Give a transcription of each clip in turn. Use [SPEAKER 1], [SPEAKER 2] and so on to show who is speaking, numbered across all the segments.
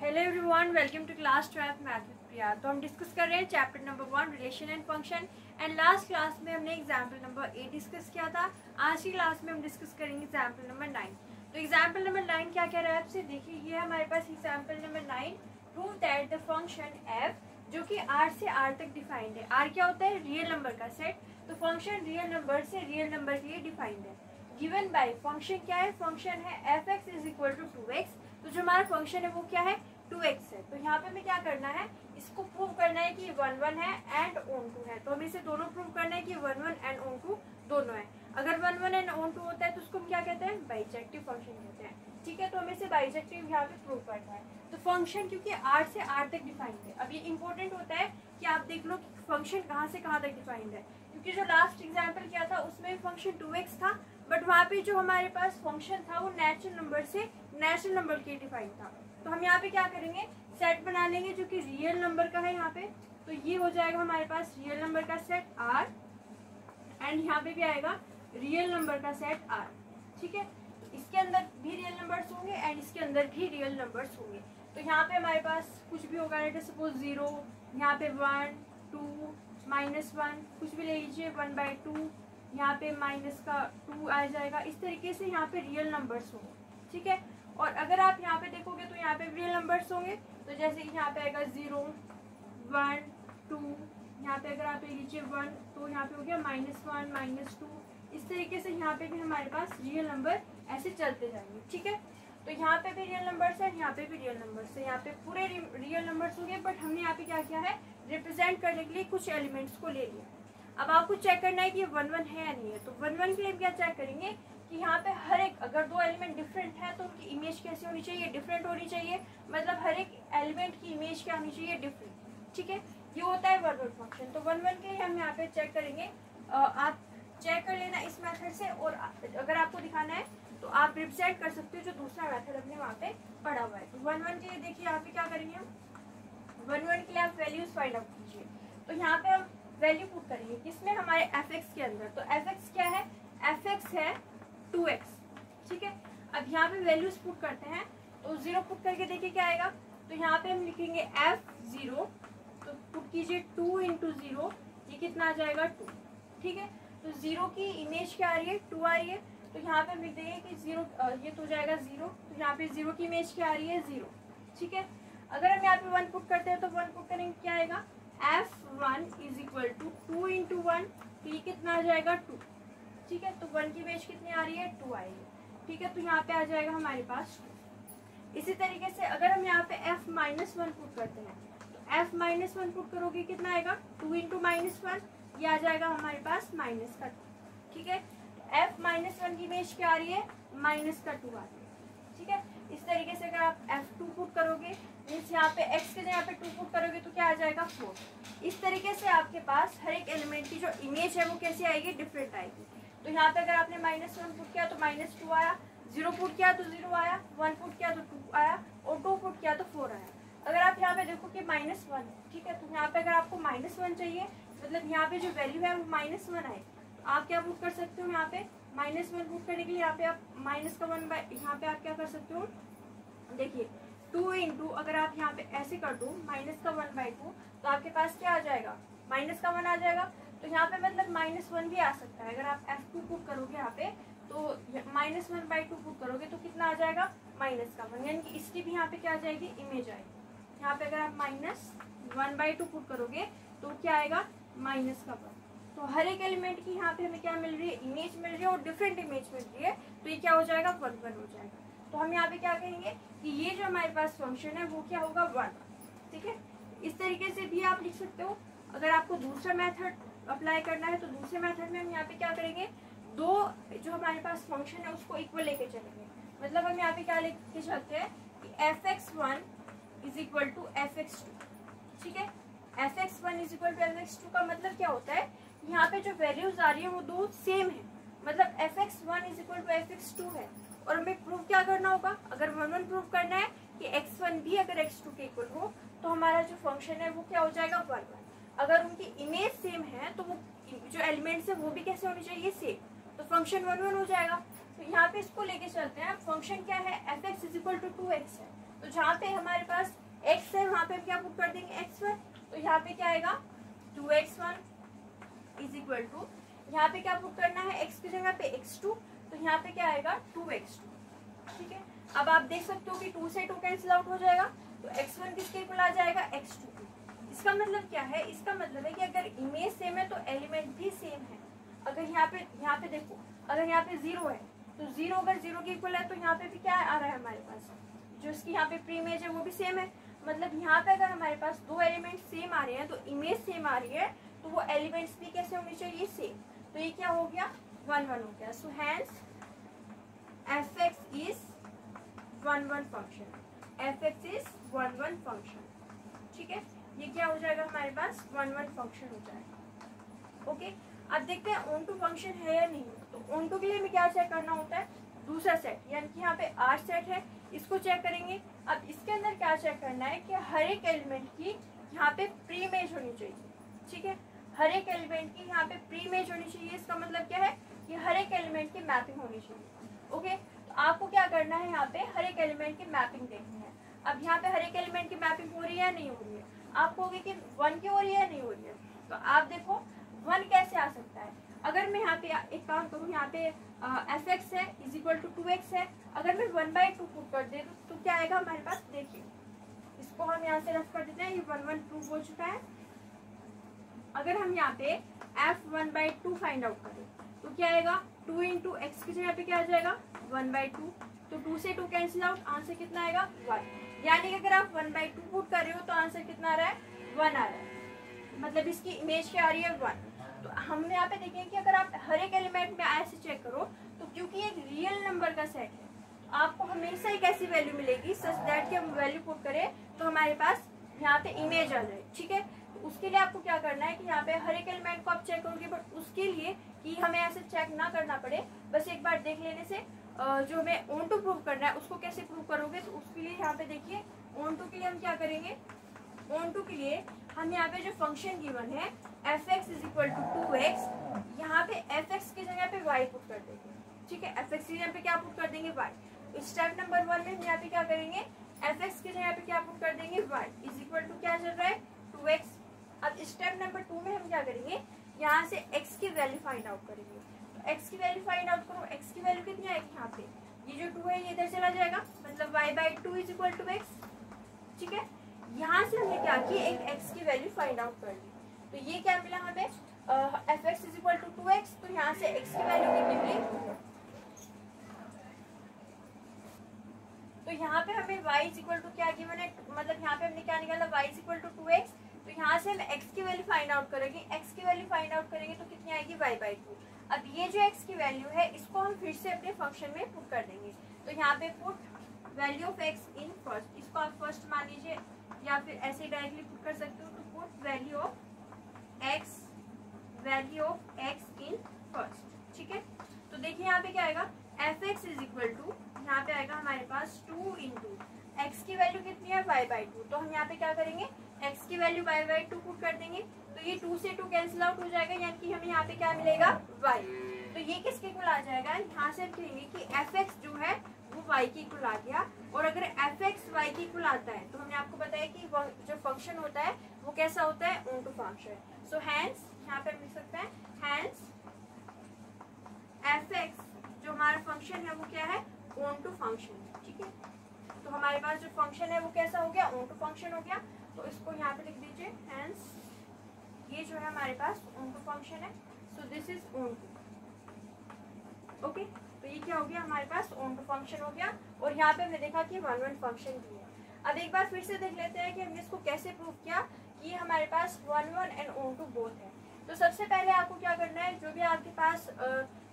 [SPEAKER 1] Hello everyone, welcome to class 12 math with Priya. तो हम discuss कर रहे हैं chapter number 1 relation and function. And last class में हमने एग्जाम्पल नंबर 8 डिस्कस किया था। आज की क्लास में हम डिस्कस करेंगे एग्जाम्पल नंबर 9। तो एग्जाम्पल नंबर 9 क्या कह रहा है आपसे, देखिए ये हमारे पास example number 9। Prove that the function F जो कि आर से आर तक डिफाइंड है। आर क्या होता है? रियल नंबर का सेट। तो फंक्शन रियल नंबर से रियल नंबर के लिए डिफाइंड है। गिवन बाय फंक्शन क्या है? फंक्शन है F X is equal to 2x। तो जो हमारा फंक्शन है वो क्या है? 2x है। तो यहाँ पे हमें क्या करना है, इसको प्रूव करना है कि 1 1 है एंड ऑन 2 है। तो हमें इसे दोनों प्रूव करना है कि 1 1 एंड ऑन 2 दोनों है। अगर 1 1 एंड ऑन 2 होता है तो उसको हम क्या कहते हैं? बाइजेक्टिव फंक्शन कहते हैं। ठीक है, तो हमें इसे बाइजेक्टिव यहाँ पे प्रूव करना है। तो फंक्शन क्योंकि आर से आर तक डिफाइंड है। अब ये इंपॉर्टेंट होता है कि आप देख लो कि फंक्शन कहाँ से कहाँ तक डिफाइंड है, क्योंकि जो लास्ट एग्जाम्पल किया था उसमें फंक्शन 2x था, बट वहाँ पे जो हमारे पास फंक्शन था वो नेचुरल नंबर से नेचुरल नंबर के डिफाइंड था। तो हम यहाँ पे क्या करेंगे, सेट बना लेंगे जो कि रियल नंबर का है यहाँ पे। तो ये हो जाएगा हमारे पास रियल नंबर का सेट आर, एंड यहाँ पे भी आएगा रियल नंबर का सेट आर। ठीक है, इसके अंदर भी रियल नंबर्स होंगे एंड इसके अंदर भी रियल नंबर्स होंगे। तो यहाँ पे हमारे पास कुछ भी होगा, लेट सपोज 0, यहाँ पे 1 2 -1 कुछ भी ले लीजिए, 1/2, यहाँ पे माइनस का 2 आ जाएगा। इस तरीके से यहाँ पे रियल नंबर्स होंगे। ठीक है, और अगर आप यहाँ पे देखोगे तो यहाँ पे रियल नंबर्स होंगे। तो जैसे कि यहाँ पे आएगा 0 1 2, यहाँ पे अगर आप ले लीजिए 1 तो यहाँ पे हो गया -1 -2। इस तरीके से यहाँ पे भी हमारे पास रियल नंबर ऐसे चलते जाएंगे। ठीक है, तो यहाँ पे भी रियल नंबर्स है, यहाँ पे भी रियल नंबर्स है, यहाँ पे पूरे रियल नंबर्स हो गए। बट हमने यहाँ पे क्या किया है, रिप्रेजेंट करने के लिए कुछ एलिमेंट्स को ले लिया। अब आपको चेक करना है कि ये 1 1 है या नहीं है। तो 1 1 के लिए क्या चेक करेंगे कि यहाँ पे हर एक, अगर दो एलिमेंट डिफरेंट है तो उनकी इमेज कैसी होनी चाहिए? डिफरेंट होनी चाहिए। मतलब हर एक एलिमेंट की इमेज क्या होनी चाहिए? डिफरेंट। ठीक है, ये होता है 1 1 फंक्शन। तो 1 1 के लिए हम यहाँ पे चेक करेंगे। आप चेक कर लेना इस मेथड से, और अगर आपको दिखाना है तो आप रिप्रेजेंट कर सकते हो जो दूसरा मेथड हमने वहाँ पे पढ़ा हुआ है। तो 1 1 के लिए देखिए यहाँ पे क्या करेंगे हम, 1 1 के लिए आप वैल्यूज फाइंड आउट कीजिए। तो यहाँ पे हम वैल्यू पुट करेंगे किसमें? हमारे fx के अंदर। तो fx क्या है? fx है 2x। ठीक है, अब यहाँ पे वैल्यूज पुट करते हैं। तो 0 पुट करके देखिए क्या आएगा। तो यहाँ पे हम लिखेंगे f0। तो पुट कीजिए 2 × 0, ये कितना आ जाएगा? 2। ठीक है, तो 0 की इमेज क्या आ रही है? 2 आ रही है। तो यहाँ पे हम लिख देंगे कि 0, ये तो हो जाएगा 0। तो यहाँ पे 0 की इमेज क्या आ रही है? 0। ठीक है, अगर हम यहाँ पे 1 पुट करते हैं तो 1 पुट करेंगे क्या आएगा? f1 is equal to 2 × 1। तो ये कितना आ जाएगा? 2। ठीक है, तो 1 की इमेज कितनी आ रही है? 2 आएगी। ठीक है, तो यहाँ पे आ जाएगा हमारे पास 2। इसी तरीके से अगर हम यहाँ पे f-1 पुट करते हैं तो f-1 पुट करोगे कितना आएगा? 2 × -1, ये आ जाएगा हमारे पास माइनस का 2। ठीक है, f-1 की इमेज क्या आ रही है? -2 आ रही है। ठीक है, इस तरीके से अगर आप f2 पुट करोगे, मीन्स यहाँ पे x के जगह पे 2 पुट करोगे तो क्या आ जाएगा? 4। इस तरीके से आपके पास हर एक एलिमेंट की जो इमेज है वो कैसी आएगी? डिफरेंट आएगी। तो यहाँ पे अगर आपने -1 पुट किया तो -2 आया, 0 पुट किया तो 0 आया, 1 पुट किया तो 2 आया, और 2 पुट किया तो 4 आया। अगर आप यहाँ पे देखो कि -1, ठीक है, तो यहाँ पे अगर आपको -1 चाहिए, मतलब यहाँ पे जो वैल्यू है वो -1 आए, तो आप क्या पुट कर सकते हो? यहाँ पे -1 पुट करने के लिए यहाँ पे आप माइनस का 1 यहाँ पे आप क्या कर सकते हो? देखिए 2 × अगर आप यहाँ पे ऐसे कर दो माइनस का 1/2, तो आपके पास क्या आ जाएगा? माइनस का 1 आ जाएगा। तो यहाँ पे मतलब -1 भी आ सकता है। अगर आप f2 पुट करोगे यहाँ पे तो -1/2 पुट करोगे तो कितना आ जाएगा? माइनस का 1, यानी कि इसकी भी यहाँ पे क्या आ जाएगी? इमेज आएगी। यहाँ पे अगर आप -1/2 पुट करोगे तो क्या आएगा? माइनस का 1। तो हर एक एलिमेंट की यहाँ पे हमें क्या मिल रही है? इमेज मिल रही है, और डिफरेंट इमेज मिल रही है। तो ये क्या हो जाएगा? 1 1 हो जाएगा। तो हम यहाँ पे क्या कहेंगे कि ये जो हमारे पास फंक्शन है वो क्या होगा? 1। ठीक है, इस तरीके से भी आप लिख सकते हो। अगर आपको दूसरा मेथड अप्लाई करना है तो दूसरे मेथड में हम यहाँ पे क्या करेंगे, दो जो हमारे पास फंक्शन है उसको इक्वल लेके चलेंगे। मतलब हम यहाँ पे क्या लेके चलते हैं कि fx1 is equal to fx2। ठीक है, fx1 is equal to fx2 का मतलब क्या होता है? यहाँ पे जो वैल्यूज आ रही है वो दो सेम है, मतलब fx1 is equal to fx2 है। और हमें प्रूव क्या करना होगा? अगर 1 1 प्रूव करना है कि x1 भी अगर x2 के इक्वल हो तो हमारा जो फंक्शन है वो क्या हो जाएगा? 1 1। अगर उनकी इमेज सेम है तो वो जो एलिमेंट्स है वो भी कैसे होनी चाहिए? सेम। तो फंक्शन 1 1 हो जाएगा। तो यहाँ पे इसको लेके चलते हैं। फंक्शन क्या है? fx is equal to 2x है। तो जहाँ पे हमारे पास x है वहाँ पे हम क्या पुट कर देंगे x1, तो यहाँ पे क्या आएगा 2x1 इज इक्वल टू, यहाँ पे क्या पुट करना है x की जगह पे x2, तो यहाँ पे क्या आएगा 2x2। ठीक है, अब आप देख सकते हो कि 2 से 2 कैंसिल आउट हो जाएगा, तो x1 किसके इक्वल आ जाएगा x2। इसका मतलब क्या है, इसका मतलब है कि अगर इमेज सेम है तो एलिमेंट भी सेम है। अगर यहाँ पे देखो, अगर यहाँ पे 0 है तो 0 अगर 0 के इक्वल है तो यहाँ पे भी क्या आ रहा है हमारे पास, जो इसकी यहाँ पे प्री इमेज है वो भी सेम है। मतलब यहाँ पे अगर हमारे पास दो एलिमेंट सेम आ रहे हैं तो इमेज सेम आ रही है, तो वो एलिमेंट्स भी कैसे होने चाहिए, सेम। तो ये क्या हो गया 1 1 हो गया। So hence fx is 1 1 function, fx is 1 1 function. ठीक है, ये क्या हो जाएगा हमारे पास 1 1 फंक्शन हो जाएगा। ओके, अब देखते हैं ऑन टू फंक्शन है या नहीं। तो ऑन टू के लिए हमें क्या चेक करना होता है, दूसरा सेट, यानी कि यहाँ पे R सेट है, इसको चेक करेंगे। अब इसके अंदर क्या चेक करना है कि हर एक एलिमेंट की यहाँ पे प्री इमेज होनी चाहिए। ठीक है, हर एक एलिमेंट की यहाँ पे प्री इमेज होनी चाहिए। इसका मतलब क्या है कि हर एक एलिमेंट की मैपिंग होनी चाहिए। ओके, तो आपको क्या करना है, यहाँ पे हर एक एलिमेंट की मैपिंग देखनी है। अब यहाँ पे हर एक एलिमेंट की मैपिंग हो रही है या नहीं हो रही है, आप कहोगे कि 1 की हो रही है या नहीं हो रही है। तो आप देखो 1 कैसे आ सकता है, अगर मैं यहाँ पे एक काम करूँ, यहाँ पे fx है इज इक्वल टू 2x है, अगर मैं 1/2 पुट कर दे तो क्या आएगा हमारे पास, देखिए इसको हम यहाँ से रफ कर देते हैं, ये 1 1 प्रूव हो चुका है। अगर हम यहाँ पे f1/2 फाइंड आउट करें तो क्या आएगा, 2 इंटू एक्स की जगह पे क्या आ जाएगा 1/2, तो 2 से 2 कैंसिल आउट, आंसर कितना आएगा 1। यानी कि अगर आप 1/2 पुट कर रहे हो तो आंसर कितना आ रहा है 1 आ रहा है, मतलब इसकी इमेज क्या आ रही है 1। तो हम यहाँ पे देखें कि अगर आप हर एक एलिमेंट में ऐसे चेक करो तो क्योंकि एक रियल नंबर का सेट है तो आपको हमेशा एक ऐसी वैल्यू मिलेगी सच दैट कि हम वैल्यू पुट करें तो हमारे पास यहाँ पे इमेज आ जाए। ठीक है, तो उसके लिए आपको क्या करना है कि यहाँ पे हर एक एलिमेंट को आप चेक करोगे, बट उसके लिए कि हमें ऐसे चेक ना करना पड़े, बस एक बार देख लेने से जो हमें ऑन टू प्रूव करना है उसको कैसे प्रूव करोगे। तो उसके लिए यहाँ पे देखिए ऑन टू के लिए हम क्या करेंगे, ऑन टू के लिए हम यहाँ पे जो फंक्शन गिवन है fx is equal to 2x, यहाँ पे fx की जगह पे y पुट कर देंगे। ठीक है, fx की जगह पे क्या पुट कर देंगे y। तो स्टेप नंबर 1 में हम यहाँ पे क्या करेंगे, fx की जगह पे क्या पुट कर देंगे y इज इक्वल टू क्या चल रहा है 2x। अब स्टेप नंबर 2 में हम क्या करेंगे, यहाँ से x की वैल्यू फाइंड आउट करेंगे। तो x की वैल्यू फाइंड आउट करो, x की वैल्यू कितनी आएगी, यहाँ पे ये जो 2 है ये इधर चला जाएगा, मतलब y/2 is equal to x। ठीक है, यहाँ से हमने क्या किया, एक x की वैल्यू फाइंड आउट कर ली, तो ये क्या मिला हमें fx is equal to 2x। तो यहाँ से x की वैल्यू कितनी मिली, तो यहाँ पे हमें y इज इक्वल टू क्या गिवन है, मतलब यहाँ पे हमने क्या निकाला y is equal to 2x। तो यहाँ से हम x की वैल्यू फाइंड आउट करेंगे, x की वैल्यू फाइंड आउट करेंगे तो कितनी आएगी y/2। अब ये जो x की वैल्यू है इसको हम फिर से अपने फंक्शन में पुट कर देंगे। तो यहाँ पे put value of x in first, इसको आप फर्स्ट मान लीजिए या फिर ऐसे डायरेक्टली पुट कर सकते हो। तो put value of x in first. ठीक है, तो देखिए यहाँ पे क्या आएगा, fx इज इक्वल टू, यहाँ पे आएगा हमारे पास 2 इंटू एक्स की वैल्यू कितनी है y/2। तो हम यहाँ पे क्या करेंगे, x की वैल्यू y/2 पुट कर देंगे, तो ये 2 से 2 कैंसिल आउट हो जाएगा, यानी कि हमें यहाँ पे क्या मिलेगा y। तो ये किसके इक्वल आ जाएगा, यहाँ से हम कहेंगे कि fx जो है वो y के इक्वल आ गया। और अगर fx y के इक्वल आता है तो हमने आपको बताया कि जो फंक्शन होता है वो कैसा होता है, onto function. So hence यहाँ पे हम लिख सकते हैं, हैंस fx जो हमारा फंक्शन है वो क्या है, ऑन टू फंक्शन। ठीक है, तो हमारे पास जो फंक्शन है वो कैसा हो गया, ऑन टू फंक्शन हो गया। तो इसको यहाँ पे लिख दीजिए, हैंस ये जो है हमारे पास ऑन टू फंक्शन है। So this is onto. Okay, तो ये क्या हो गया हमारे पास ऑन टू फंक्शन हो गया। और यहाँ पे हमने देखा कि 1 1 फंक्शन भी है। अब एक बार फिर से देख लेते हैं कि हमने इसको कैसे प्रूव किया कि ये हमारे पास 1 1 एंड ऑन टू बोथ है। तो सबसे पहले आपको क्या करना है, जो भी आपके पास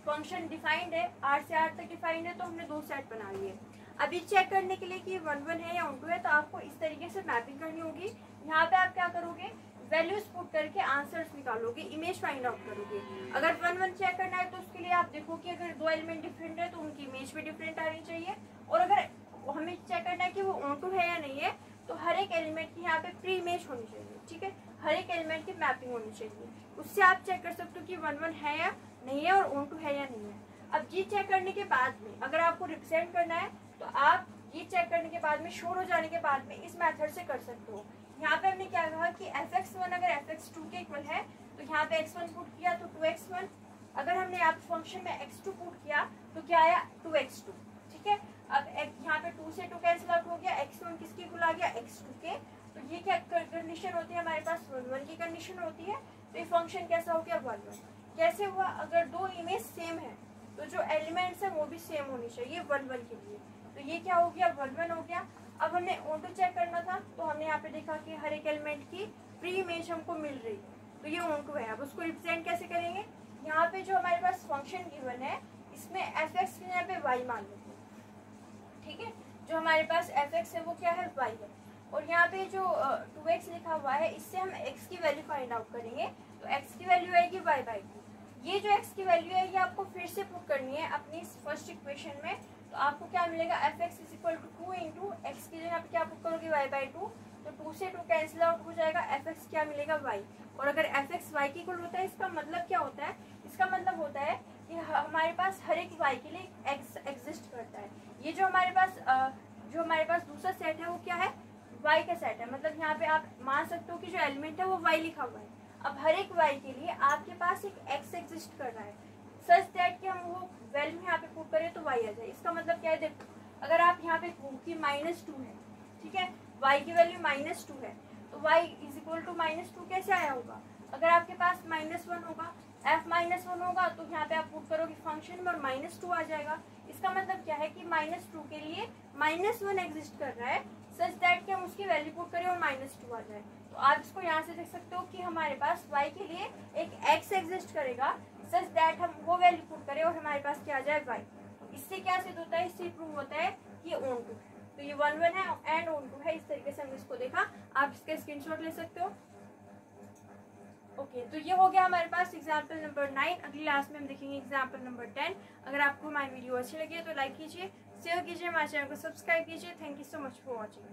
[SPEAKER 1] फंक्शन डिफाइंड है R से R तक डिफाइंड है, तो हमने 2 सेट बना लिए। अभी चेक करने के लिए कि 1 1 है या ऑन टू है, तो आपको इस तरीके से मैपिंग करनी होगी। यहाँ पे आप क्या करोगे, वैल्यूज पुट करके आंसर्स निकालोगे, इमेज फाइंड आउट करोगे। अगर 1 1 चेक करना है तो उसके लिए आप देखो कि अगर 2 एलिमेंट डिफरेंट है तो उनकी इमेज भी डिफरेंट आनी चाहिए। और अगर हमें चेक करना है कि वो ऑन टू है या नहीं है, तो हर एक एलिमेंट की यहाँ पे प्री इमेज होनी चाहिए। ठीक है, हर एक एलिमेंट की मैपिंग होनी चाहिए, उससे आप चेक कर सकते हो कि 1 1 है या नहीं है और ऑन टू है या नहीं है। अब जी चेक करने के बाद में अगर आपको रिप्रेजेंट करना है तो आप ये चेक करने के बाद में, शोर हो जाने के बाद में इस मेथड से कर सकते हो। यहाँ पे हमने क्या कहा कि fx1 अगर fx2 के इक्वल है तो यहाँ पे x1 पुट किया तो 2x1, अगर हमने यहाँ पे फंक्शन में x2 पुट किया तो क्या आया 2x2। ठीक है, अब यहाँ पे 2 से 2 कैंसिल आउट हो गया, x1 किसके इक्वल आ गया x2 के। तो ये क्या कंडीशन होती है हमारे पास 1 1 की कंडीशन होती है। तो ये फंक्शन कैसा हो गया 1 1। कैसे हुआ, अगर दो इमेज सेम है तो जो एलिमेंट्स है वो भी सेम होनी चाहिए 1 1 के लिए। तो ये क्या हो गया 1 1 हो गया। अब हमने ऑन टू चेक करना था तो हमने यहाँ पे देखा कि हर एक एलिमेंट की प्री इमेज हमको मिल रही है, तो ये ऑन टू है। अब उसको रिप्रेजेंट कैसे करेंगे, यहाँ पे जो हमारे पास फंक्शन गिवन है इसमें fx की यहाँ पे y मान लेते हैं। ठीक है, जो हमारे पास fx है वो क्या है y है, और यहाँ पे जो 2x लिखा हुआ है इससे हम x की वैल्यू फाइंड आउट करेंगे। तो x की वैल्यू आएगी y/2। ये जो x की वैल्यू है ये आपको फिर से पुट करनी है अपनी फर्स्ट इक्वेशन में। तो आपको क्या मिलेगा fx = 2 इंटू एक्स की जगह पे क्या पुट करोगे y/2। तो 2 से 2 कैंसिल आउट हो जाएगा, fx क्या मिलेगा y। और अगर fx y के इक्वल होता है इसका मतलब क्या होता है, इसका मतलब होता है कि हमारे पास हर एक y के लिए x एग्जिस्ट करता है। ये जो हमारे पास दूसरा सेट है वो क्या है y का सेट है। मतलब यहाँ पे आप मान सकते हो कि जो एलिमेंट है वो y लिखा हुआ है। अब हर एक y के लिए आपके पास एक x एग्जिस्ट कर रहा है सच दैट कि हम वो वैल्यू यहाँ पे पुट करें तो y आ जाए। इसका मतलब क्या है, देखो अगर आप यहाँ पे कि -2 है, ठीक है, y की वैल्यू -2 है तो y = -2 कैसे आया होगा। अगर आपके पास -1 होगा, f-1 होगा तो यहाँ पे आप पुट करोगे फंक्शन में और -2 आ जाएगा। इसका मतलब क्या है कि -2 के लिए -1 एग्जिस्ट कर रहा है सच दैट कि हम उसकी वैल्यू पुट करें और -2 आ जाए। तो आप इसको यहाँ से देख सकते हो कि हमारे पास y के लिए एक x एग्जिस्ट करेगा सच दैट हम वो वैल्यू पुट करें और हमारे पास क्या आ जाए y। इससे क्या सिद्ध होता है, इससे प्रूव होता है कि ऑन टू है। तो ये 1 1 है एंड ऑन टू है। इस तरीके से हमने इसको देखा, आप इसके स्क्रीनशॉट ले सकते हो। ओके, तो ये हो गया हमारे पास एग्जाम्पल नंबर 9। अगली क्लास में हम देखेंगे एग्जाम्पल नंबर 10। अगर आपको हमारी वीडियो अच्छी लगी है तो लाइक कीजिए, शेयर कीजिए, हमारे चैनल को सब्सक्राइब कीजिए। Thank you so much for watching.